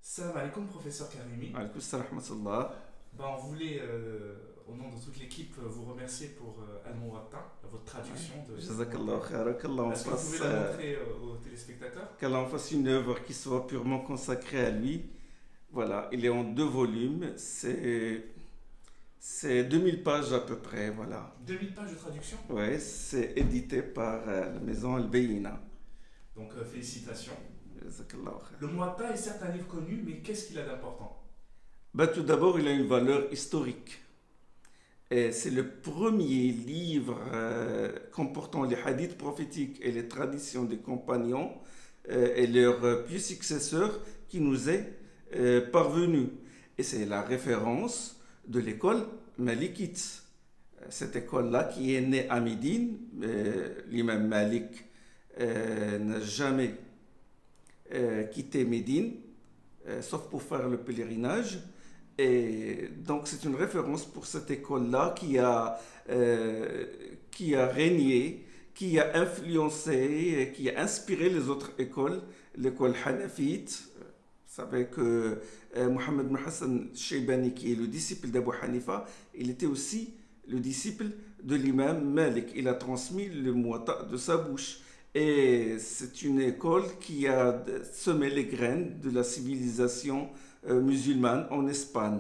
Salam alaikum, professeur Karimi. Alaykoum salam wa rahmatullah. On voulait, au nom de toute l'équipe, vous remercier pour Al-Muwatta, votre traduction de. Jazakallah khair. Est-ce que vous pouvez la montrer aux téléspectateurs? Qu'Allah en fasse une œuvre qui soit purement consacrée à lui. Voilà, il est en 2 volumes. C'est 2000 pages à peu près. Voilà. 2000 pages de traduction? Ouais, c'est édité par la maison Al-Bayina. Donc, félicitations. Jazakallah khair. Le Muwatta est certes un livre connu, mais qu'est-ce qu'il a d'important? Tout d'abord, il a une valeur historique. Et c'est le premier livre comportant les hadiths prophétiques et les traditions des compagnons et leurs pieux successeurs qui nous est parvenu. Et c'est la référence de l'école malikite. Cette école-là qui est née à Médine, l'imam Malik n'a jamais quitté Médine, sauf pour faire le pèlerinage. Et donc c'est une référence pour cette école-là qui a régné, qui a influencé, qui a inspiré les autres écoles, l'école hanafite. Vous savez que Mohammed ibn Hassan Shaybani, qui est le disciple d'Abu Hanifa, il était aussi le disciple de l'imam Malik. Il a transmis le Muwatta de sa bouche. Et c'est une école qui a semé les graines de la civilisation musulmane en Espagne.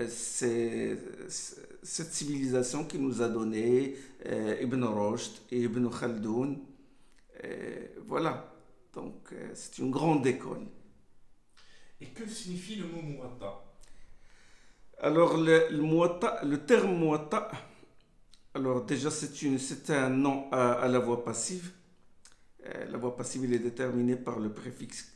C'est cette civilisation qui nous a donné Ibn Rushd et Ibn Khaldoun. Voilà, donc c'est une grande école. Et que signifie le mot Muwatta? Alors le terme Muwatta, alors déjà c'est un nom à la voix passive. La voix passive il est déterminée par le préfixe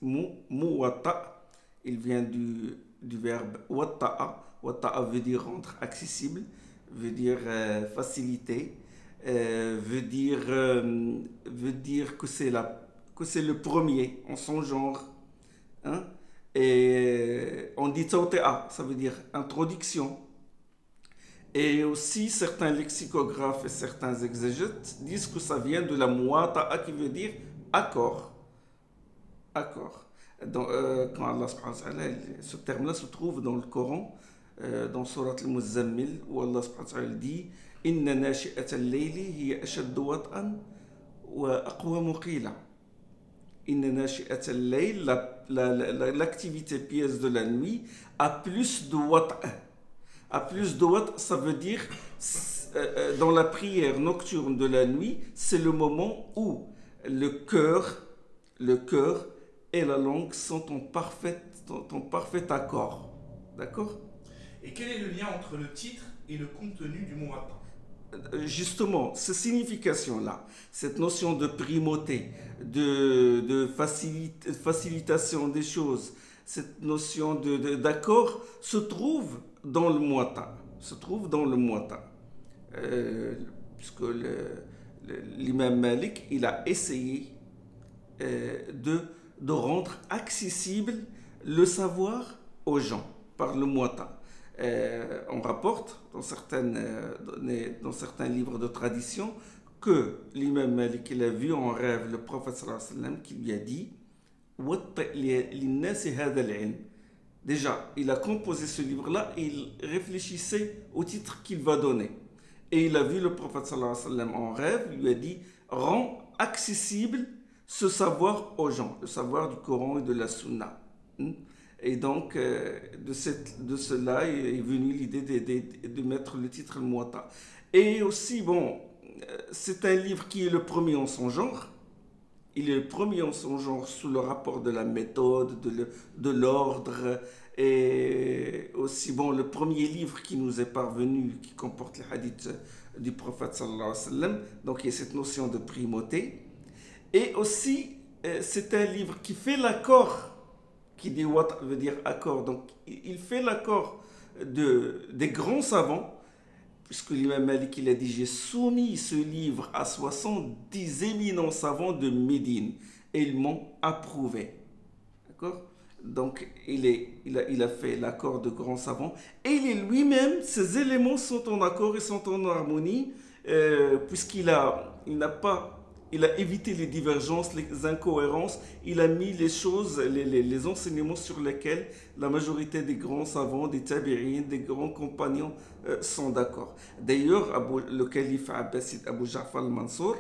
muwatta. Il vient du verbe watta'a. Watta'a veut dire rendre accessible, veut dire faciliter, veut dire que c'est le premier en son genre. Hein? Et on dit tawti'a, ça veut dire introduction. Et aussi, certains lexicographes et certains exégètes disent que ça vient de la muwata'a qui veut dire accord. Accord. Donc, quand Allah subhanahu wa ta'ala, ce terme-là se trouve dans le Coran, dans Surat al-Muzammil, où Allah subhanahu wa ta'ala dit Inna nashi'ata al-layli hiya ashaddu wat'an wa aqwamu qila. Inna nashi'ata al-layl, l'activité pièce de la nuit, a plus de wat'a. À plus de watts, ça veut dire dans la prière nocturne de la nuit, c'est le moment où le cœur et la langue sont en parfait accord. D'accord? Et quel est le lien entre le titre et le contenu du Muwatta? Justement, cette signification-là, cette notion de primauté, de facilitation des choses, cette notion d'accord se trouve dans le Muwatta. Puisque l'imam Malik, il a essayé de rendre accessible le savoir aux gens par le Muwatta. On rapporte dans certains livres de tradition que l'imam Malik, il a vu en rêve le prophète sallallahu alayhi wa sallam qui lui a dit déjà, il a composé ce livre-là et il réfléchissait au titre qu'il va donner. Et il a vu le prophète sallallahu alayhi wa sallam en rêve, il lui a dit rends accessible ce savoir aux gens, le savoir du Coran et de la Sunna. Et donc, de cela est venue l'idée de mettre le titre Muwatta. Et aussi, c'est un livre qui est le premier en son genre. Il est le premier en son genre sous le rapport de la méthode, de l'ordre, et aussi le premier livre qui nous est parvenu, qui comporte les hadiths du prophète sallallahu alayhi wa sallam. Donc il y a cette notion de primauté. Et aussi, c'est un livre qui fait l'accord, qui dit wat veut dire accord. Donc il fait l'accord des grands savants, puisque l'imam Malik il a dit j'ai soumis ce livre à 70 éminents savants de Médine et ils m'ont approuvé. D'accord? Donc il a fait l'accord de grands savants et il est lui-même, ces éléments sont en accord et sont en harmonie puisqu'il n'a pas il a évité les divergences, les incohérences, il a mis les choses, les enseignements sur lesquels la majorité des grands savants, des tabi'in, des grands compagnons sont d'accord. D'ailleurs, le calife abbasside Abu Ja'far al-Mansour,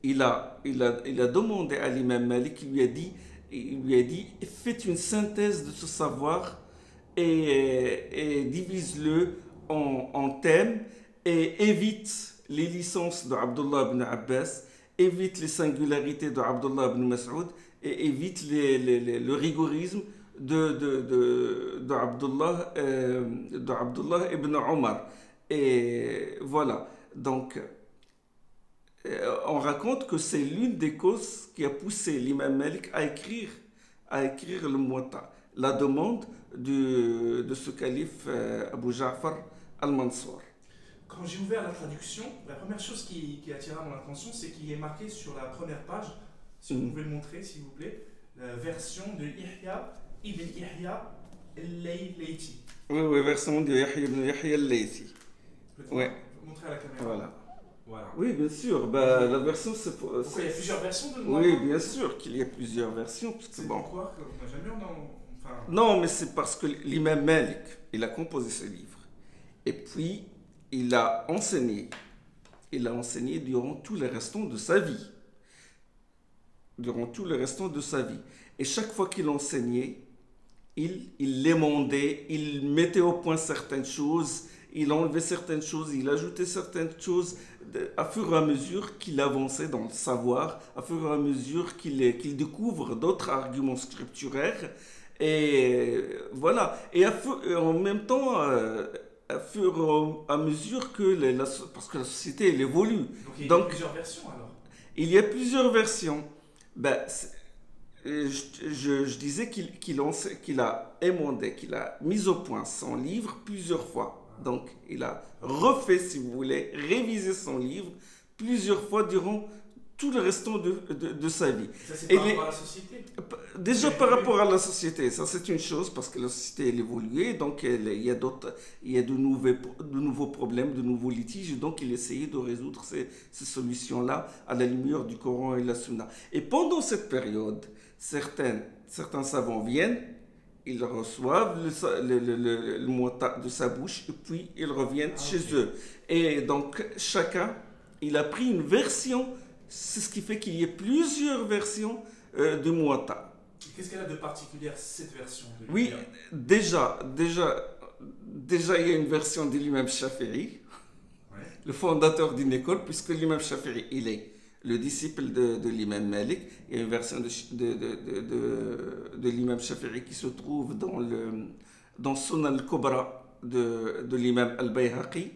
il a demandé à l'imam Malik, il lui a dit, faites une synthèse de ce savoir et divise-le en thèmes et évite les licences de Abdullah ibn Abbas, évite les singularités de Abdullah ibn Mas'ud et évite le rigorisme de Abdullah ibn Omar. Et voilà. Donc, on raconte que c'est l'une des causes qui a poussé l'imam Malik à écrire le Muwatta, la demande de ce calife Abu Ja'far al-Mansour. Quand j'ai ouvert la traduction, la première chose qui attira mon attention, c'est qu'il est marqué sur la première page, si vous pouvez le montrer s'il vous plaît, la version de Yahya ibn Yahya al-Laythi. Oui, version de Yahya ibn Yahya al-Laythi. Ouais. Montrer à la caméra. Voilà. Oui, bien sûr. La version, c'est pour. Pourquoi il y a plusieurs versions de Oui, bien sûr qu'il y a plusieurs versions. Parce que, c'est pourquoi qu'on n'a jamais enfin... Non, mais c'est parce que l'imam Malik, il a composé ce livre. Et puis, il a enseigné durant tout le restant de sa vie. Et chaque fois qu'il enseignait, il l'émondait, il mettait au point certaines choses, il enlevait certaines choses, il ajoutait certaines choses à fur et à mesure qu'il avançait dans le savoir, à fur et à mesure qu'il découvre d'autres arguments scripturaires. Et voilà. Et en même temps, à fur et à mesure que parce que la société elle évolue. Donc il y a plusieurs versions alors. Il y a plusieurs versions. Je disais qu'il a émondé, qu'il a mis au point son livre plusieurs fois. Donc, il a refait, si vous voulez, révisé son livre plusieurs fois durant tout le restant de sa vie. Ça, c'est par rapport à la société. Déjà par rapport à la société, ça c'est une chose, parce que la société elle évoluait, donc il y a de nouveaux problèmes, de nouveaux litiges, donc il essayait de résoudre ces solutions-là à la lumière du Coran et de la Sunna. Et pendant cette période, certains savants viennent, ils reçoivent le Muwatta de sa bouche, et puis ils reviennent chez eux. Et donc chacun, il a pris une version. C'est ce qui fait qu'il y ait plusieurs versions de Muwatta. Qu'est-ce qu'elle a de particulier cette version de Oui, déjà, il y a une version de l'imam Shafi'i, le fondateur d'une école, puisque l'imam Shafi'i, il est le disciple de l'imam Malik. Il y a une version de l'imam Shafi'i qui se trouve dans Sunan al-Kubra de l'imam al-Bayhaqi.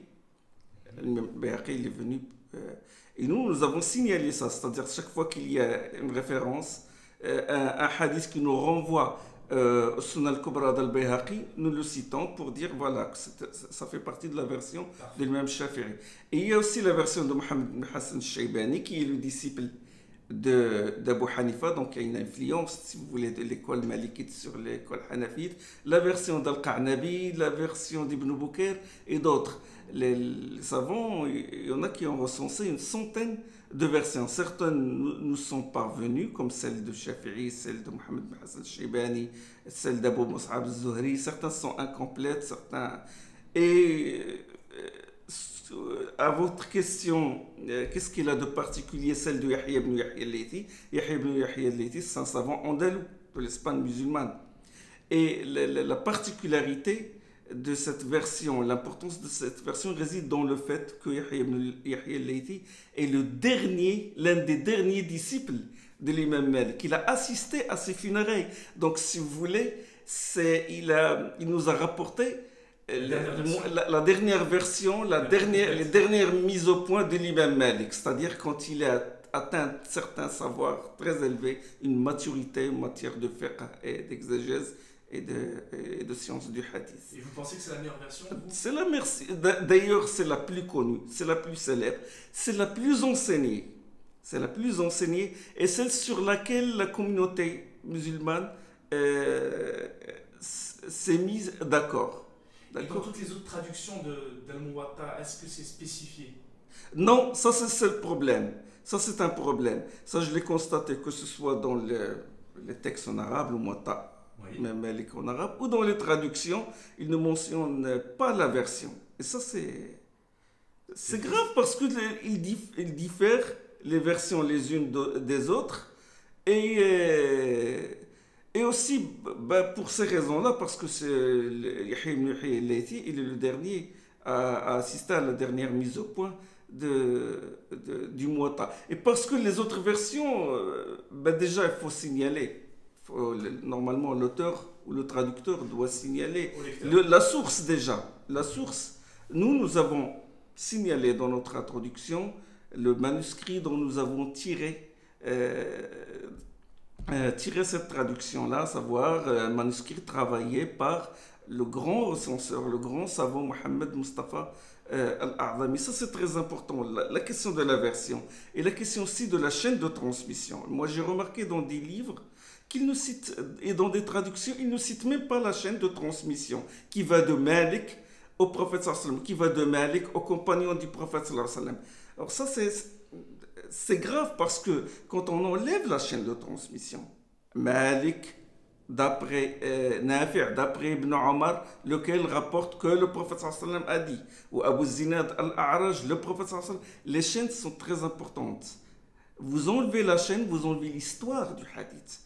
L'imam al-Bayhaqi, il est venu... Et nous avons signalé ça, c'est-à-dire chaque fois qu'il y a une référence, un hadith qui nous renvoie au Sunan al-Kubra d'Al-Bayhaqi, nous le citons pour dire voilà, que ça fait partie de la version de l'imam Shafi'i. Et il y a aussi la version de Mohammed ibn Hassan al-Shaybani, qui est le disciple d'Abu Hanifa, donc il y a une influence, si vous voulez, de l'école malikite sur l'école hanafite, la version d'Al-Qa'nabi, la version d'Ibn Bukair et d'autres. Les savants, il y en a qui ont recensé une centaine de versions. Certaines nous sont parvenues, comme celle de Shafi'i, celle de Mohammed ibn Hassan al-Shaybani, celle d'Abu Mus'ab al-Zuhri. Certaines sont incomplètes, certains... Et à votre question, qu'est-ce qu'il a de particulier, celle de Yahya ibn Yahya al-Laythi? Yahya ibn Yahya al-Laythi, c'est un savant andalou de l'Espagne musulmane. Et la particularité de cette version, l'importance de cette version réside dans le fait que Yahya ibn Yahya al-Laythi est l'un des derniers disciples de l'imam Malik. Il a assisté à ses funérailles. Donc, si vous voulez, il nous a rapporté la dernière version, les dernières mises au point de l'imam Malik. C'est-à-dire quand il a atteint certains savoirs très élevés, une maturité en matière de fiqh et d'exégèse et de sciences du hadith. Et vous pensez que c'est la meilleure version? C'est la meilleure. D'ailleurs, c'est la plus connue, c'est la plus célèbre, c'est la plus enseignée. C'est la plus enseignée et celle sur laquelle la communauté musulmane s'est mise d'accord. Et dans toutes les autres traductions d'Al-Muwatta, est-ce que c'est spécifié? Non, ça c'est le problème. Ça, c'est un problème. Ça, je l'ai constaté, que ce soit dans les textes en arabe, le Muwatta, Oui. même en arabe, ou dans les traductions, ils ne mentionnent pas la version. Et ça, c'est grave parce qu'ils diffèrent les versions les unes des autres. Et aussi, pour ces raisons-là, parce que Yahya ibn Yahya al-Laythi, il est le dernier à assister à la dernière mise au point du Muwatta. Et parce que les autres versions, déjà, il faut signaler. Normalement, l'auteur ou le traducteur doit signaler la source déjà. La source, nous avons signalé dans notre introduction le manuscrit dont nous avons tiré cette traduction-là, à savoir un manuscrit travaillé par le grand recenseur, le grand savant Mohammed Mustafa Al-A'zami. Ça, c'est très important, la question de la version et la question aussi de la chaîne de transmission. Moi, j'ai remarqué dans des livres qu'il ne cite, et dans des traductions, il ne cite même pas la chaîne de transmission qui va de Malik au prophète sallallahu alayhi wa sallam, qui va de Malik aux compagnons du prophète sallallahu alayhi wa sallam. Alors ça, c'est grave parce que quand on enlève la chaîne de transmission, Malik, d'après Nafi', d'après Ibn Omar, lequel rapporte que le prophète sallallahu alayhi wa sallam a dit, ou Abu Zinad al-A'raj, le prophète sallallahu alayhi wa sallam, les chaînes sont très importantes. Vous enlevez la chaîne, vous enlevez l'histoire du hadith.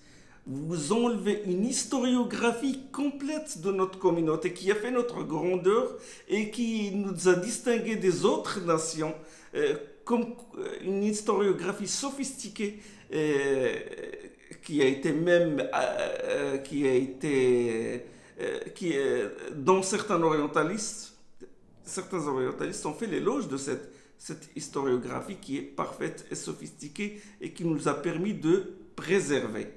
Vous enlevez une historiographie complète de notre communauté qui a fait notre grandeur et qui nous a distingués des autres nations, comme une historiographie sophistiquée qui a été même, dont certains orientalistes ont fait l'éloge de cette historiographie qui est parfaite et sophistiquée et qui nous a permis de préserver,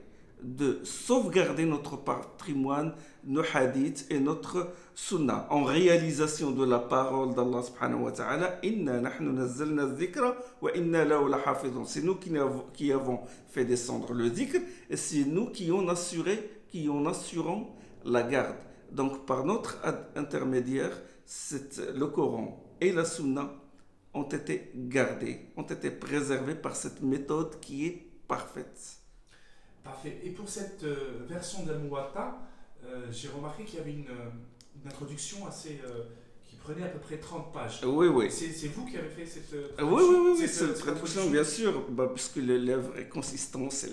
de sauvegarder notre patrimoine, nos hadiths et notre sunna en réalisation de la parole d'Allah subhanahu wa ta'ala. Inna nahnu nazzalna dhikra wa inna lahu lahafidun. C'est nous qui avons fait descendre le dhikr et c'est nous qui en assurons la garde. Donc par notre intermédiaire, le Coran et la sunna ont été gardés, ont été préservés par cette méthode qui est parfaite. Parfait. Et pour cette version d'Al-Muwatta, j'ai remarqué qu'il y avait une introduction assez qui prenait à peu près 30 pages. Oui, oui. C'est vous qui avez fait cette traduction? Oui, cette traduction, bien sûr, puisque l'œuvre est consistante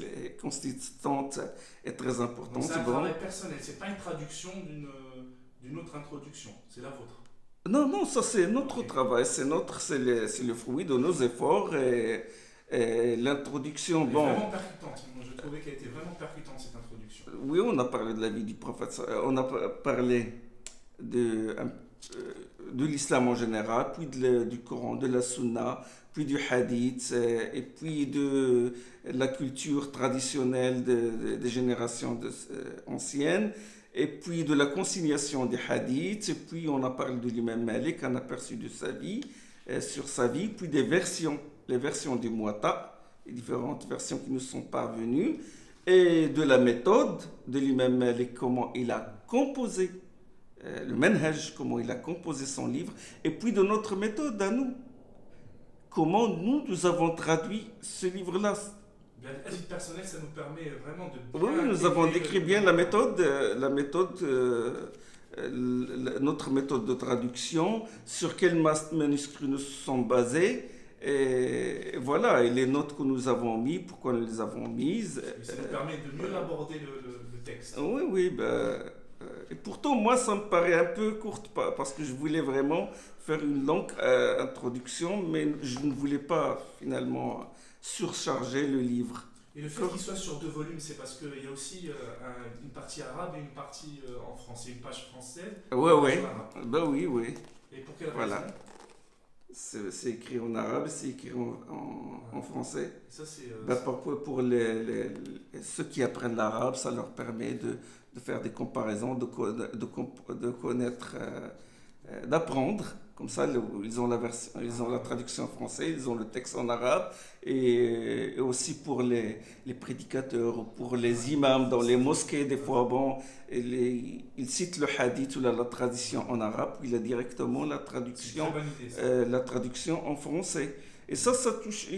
et très importante. C'est un travail personnel, c'est pas une traduction d'une autre introduction, c'est la vôtre. Non, ça c'est notre travail, c'est le fruit de nos efforts et l'introduction. Elle est vraiment percutante. Moi, je trouvais qu'elle était vraiment percutante cette introduction. Oui, on a parlé de la vie du prophète, on a parlé de l'islam en général, puis du Coran, de la Sunna, puis du Hadith, et puis de la culture traditionnelle des générations anciennes, et puis de la conciliation des Hadiths, et puis on a parlé de l'imam Malik, un aperçu de sa vie, sur sa vie, puis des versions, les versions du Muwatta, les différentes versions qui nous sont parvenues, et de la méthode de l'imam Malik, comment il a composé le manhaj, comment il a composé son livre, et puis de notre méthode à nous. Comment nous avons traduit ce livre-là. À titre personnel, ça nous permet vraiment de... Oui, nous avons décrit bien la méthode, notre méthode de traduction, sur quel manuscrit nous sommes basés, et voilà, et les notes que nous avons mises, pourquoi nous les avons mises. Ça nous permet de mieux aborder le texte. Oui, et pourtant, moi, ça me paraît un peu courte, parce que je voulais vraiment faire une longue introduction, mais je ne voulais pas, finalement, surcharger le livre. Et le fait qu'il soit sur 2 volumes, c'est parce qu'il y a aussi une partie arabe et une partie en français, une page française. Oui. Et pour quelle raison? C'est écrit en arabe, c'est écrit en français. Ça, pour ceux qui apprennent l'arabe, ça leur permet de faire des comparaisons, de connaître, d'apprendre. Comme ça, ils ont la traduction en français, ils ont le texte en arabe, et aussi pour les prédicateurs, pour les imams dans les mosquées, des fois, ils citent le hadith ou la tradition en arabe, puis il a directement la traduction en français. Et ça touche,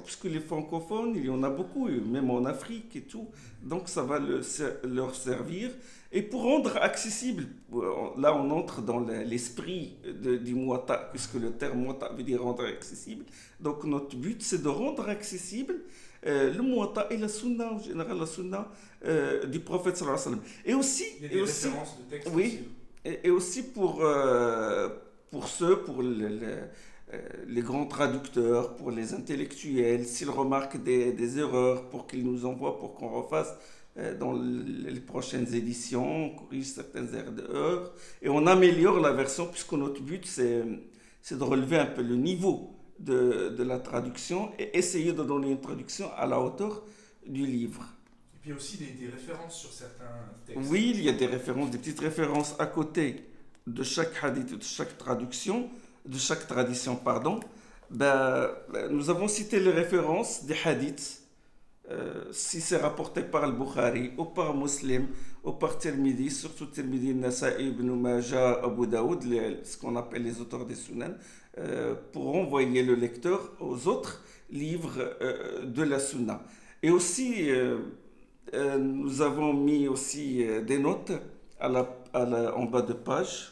puisque les francophones, il y en a beaucoup, même en Afrique et tout. Donc ça va leur servir. Et pour rendre accessible, là on entre dans l'esprit du Muwatta, puisque le terme Muwatta veut dire rendre accessible. Donc notre but, c'est de rendre accessible le Muwatta et la Sunna, en général la Sunna du prophète sallallahu alayhi wa sallam. Et aussi, il y a des références de textes oui, aussi. et aussi pour les grands traducteurs, pour les intellectuels, s'ils remarquent des erreurs, pour qu'ils nous envoient, pour qu'on refasse dans les prochaines éditions, on corrige certaines erreurs, et on améliore la version, puisque notre but, c'est de relever un peu le niveau de la traduction, et essayer de donner une traduction à la hauteur du livre. Et puis il y a aussi des références sur certains textes. Oui, il y a des références, des petites références à côté de chaque hadith, de chaque traduction, de chaque tradition, pardon. Nous avons cité les références des hadiths, si c'est rapporté par le Bukhari, ou par Muslim, ou par Tirmidhi, surtout Tirmidhi, Nasa'i, Ibn Majah, Abu Daoud, ce qu'on appelle les auteurs des Sunan, pour envoyer le lecteur aux autres livres de la Sunna. Et aussi, nous avons mis aussi des notes en bas de page.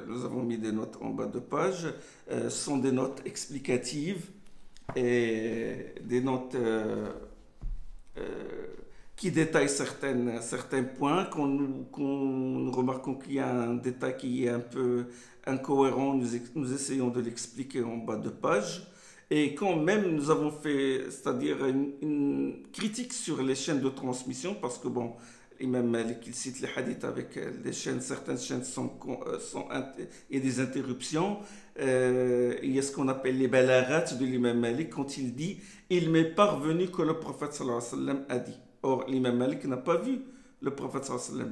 Nous avons mis des notes en bas de page. Ce sont des notes explicatives et des notes qui détaillent certains points. Quand nous remarquons qu'il y a un détail qui est un peu incohérent, nous essayons de l'expliquer en bas de page. Et quand même nous avons fait, c'est-à-dire une critique sur les chaînes de transmission, parce que bon, Imam Malik, il cite les hadiths avec les chaînes, certaines chaînes il y a des interruptions, il y a ce qu'on appelle les balaghat de l'imam Malik, quand il dit « Il m'est parvenu que le prophète sallallahu alayhi wa sallam a dit ». Or, l'imam Malik n'a pas vu le prophète sallallahu alayhi wa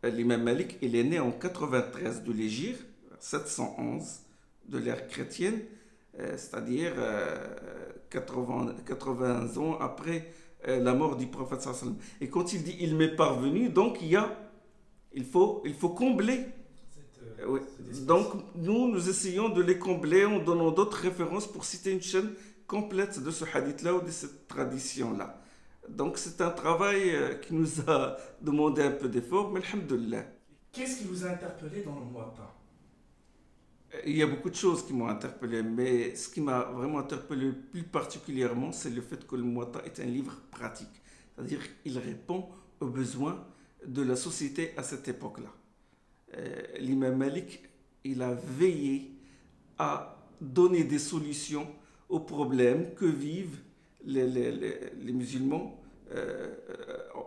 sallam. L'imam Malik, il est né en 93 de l'Hégire, 711 de l'ère chrétienne, c'est-à-dire 80 ans après la mort du prophète sallallahu alayhi wa sallam. Et quand il dit il m'est parvenu, donc il faut combler. Oui. Donc nous essayons de les combler en donnant d'autres références pour citer une chaîne complète de ce hadith-là ou de cette tradition-là. Donc c'est un travail qui nous a demandé un peu d'effort, mais alhamdoulilah. Qu'est-ce qui vous a interpellé dans le Muwatta? Il y a beaucoup de choses qui m'ont interpellé, mais ce qui m'a vraiment interpellé plus particulièrement, c'est le fait que le Muwatta est un livre pratique. C'est-à-dire qu'il répond aux besoins de la société à cette époque-là. L'imam Malik, il a veillé à donner des solutions aux problèmes que vivent les musulmans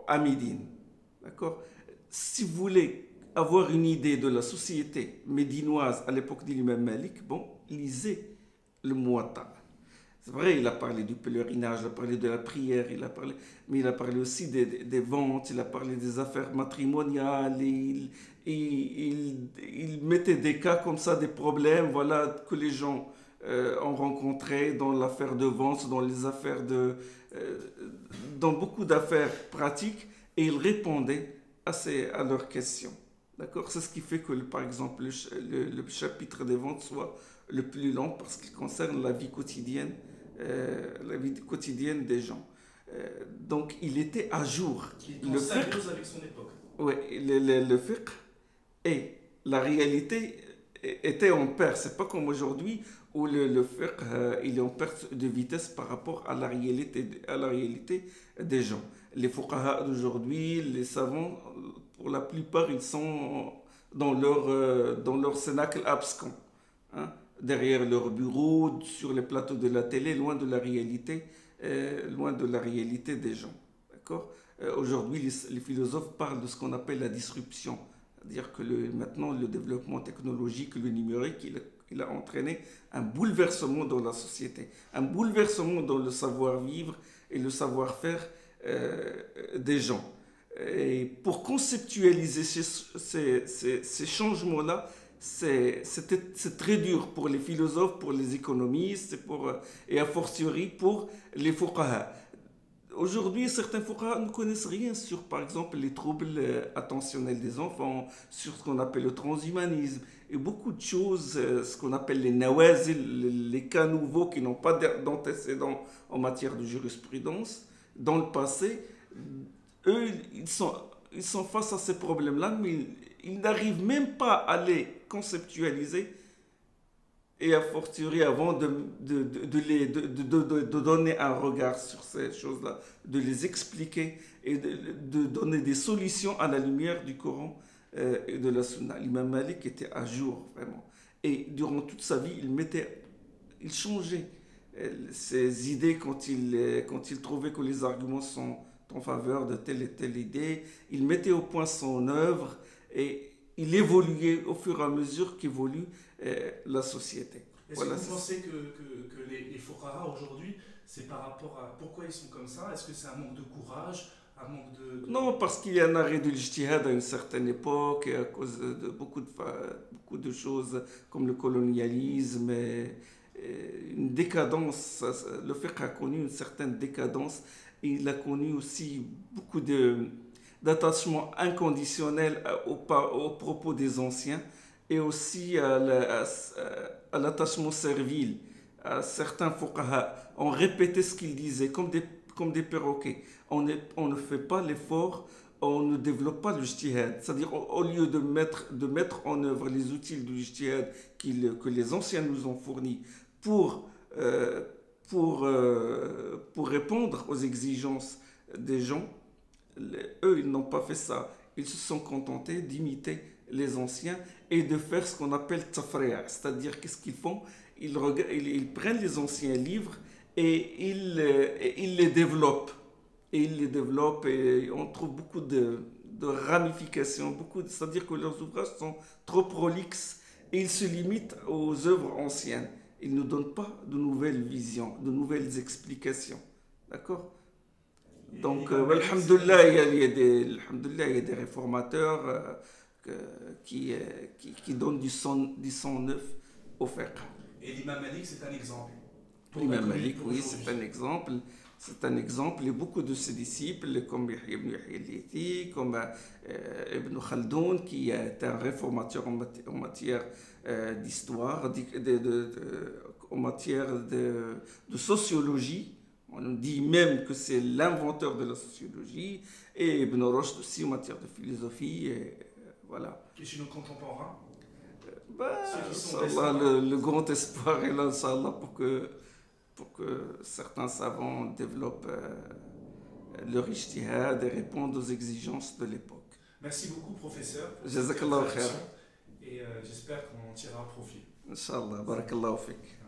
à Médine. D'accord? Si vous voulez avoir une idée de la société médinoise à l'époque de l'imam Malik, bon, lisez le Muwatta. C'est vrai, il a parlé du pèlerinage, il a parlé de la prière, mais il a parlé aussi des ventes, il a parlé des affaires matrimoniales, il mettait des cas comme ça, des problèmes, voilà, que les gens ont rencontrés dans l'affaire de vente, dans les affaires dans beaucoup d'affaires pratiques, et il répondait à leurs questions. D'accord? C'est ce qui fait que, par exemple, le chapitre des ventes soit le plus long parce qu'il concerne la vie quotidienne des gens. Donc, il était à jour. Il était symbiose avec son époque. Oui, le fiqh et la réalité étaient en paire. C'est pas comme aujourd'hui où le fiqh il est en perte de vitesse par rapport à la réalité des gens. Les fuqaha d'aujourd'hui, les savants, pour la plupart, ils sont dans leur cénacle abscon, hein, derrière leur bureau, sur les plateaux de la télé, loin de la réalité des gens. D'accord? Aujourd'hui, les philosophes parlent de ce qu'on appelle la disruption, c'est-à-dire que maintenant, le développement technologique, le numérique, il a entraîné un bouleversement dans la société, un bouleversement dans le savoir-vivre et le savoir-faire des gens. Et pour conceptualiser ces changements-là, c'est très dur pour les philosophes, pour les économistes et a fortiori pour les fuqaha. aujourd'hui, certains fuqaha ne connaissent rien sur, par exemple, les troubles attentionnels des enfants, sur ce qu'on appelle le transhumanisme, et beaucoup de choses, ce qu'on appelle les nawazil, les cas nouveaux qui n'ont pas d'antécédents en matière de jurisprudence. Dans le passé, eux, ils sont face à ces problèmes-là, mais ils n'arrivent même pas à les conceptualiser et a fortiori avant de donner un regard sur ces choses-là, de les expliquer et de donner des solutions à la lumière du Coran et de la Sunna. L'imam Malik était à jour, vraiment. Et durant toute sa vie, il changeait ses idées quand il trouvait que les arguments sont en faveur de telle et telle idée. Il mettait au point son œuvre et il évoluait au fur et à mesure qu'évolue la société. Est-ce Voilà, que vous pensez que les fuqaha aujourd'hui, c'est par rapport à pourquoi ils sont comme ça? Est-ce que c'est un manque de courage, un manque de... Non, parce qu'il y a un arrêt de l'ijtihad à une certaine époque, et à cause de beaucoup de choses comme le colonialisme, et une décadence. Le fiqh a connu une certaine décadence, et il a connu aussi beaucoup d'attachement inconditionnel aux propos des anciens, et aussi à l'attachement servile. Certains fuqaha ont répété ce qu'ils disaient comme des perroquets. On ne fait pas l'effort, on ne développe pas le ijtihad. C'est-à-dire, au lieu de mettre en œuvre les outils du ijtihad que les anciens nous ont fournis pour répondre aux exigences des gens, eux, ils n'ont pas fait ça. Ils se sont contentés d'imiter les anciens et de faire ce qu'on appelle tafri'a. C'est-à-dire, qu'est-ce qu'ils font? Ils prennent les anciens livres et ils les développent. Et on trouve beaucoup de ramifications, c'est-à-dire que leurs ouvrages sont trop prolixes et ils se limitent aux œuvres anciennes. Ils ne donnent pas de nouvelles visions, de nouvelles explications. D'accord? Donc, alhamdoulilah, il y a des réformateurs qui donnent du sang neuf au fiqh. Et l'imam Malik, c'est un exemple. L'imam Malik, oui, c'est un exemple. C'est un exemple. Et beaucoup de ses disciples, comme Yahya ibn Yahya al-Laythi, comme Ibn Khaldoun, qui est un réformateur en matière d'histoire, en matière de sociologie. On dit même que c'est l'inventeur de la sociologie. Et Ibn Rushd aussi en matière de philosophie. Et voilà. Et chez nos contemporains, le grand espoir est là, Inch'Allah, pour que certains savants développent leur ijtihad et répondent aux exigences de l'époque. Merci beaucoup, professeur. Jazakallah khair. Et j'espère qu'on en tirera profit. Inch'Allah, barakallahu fik.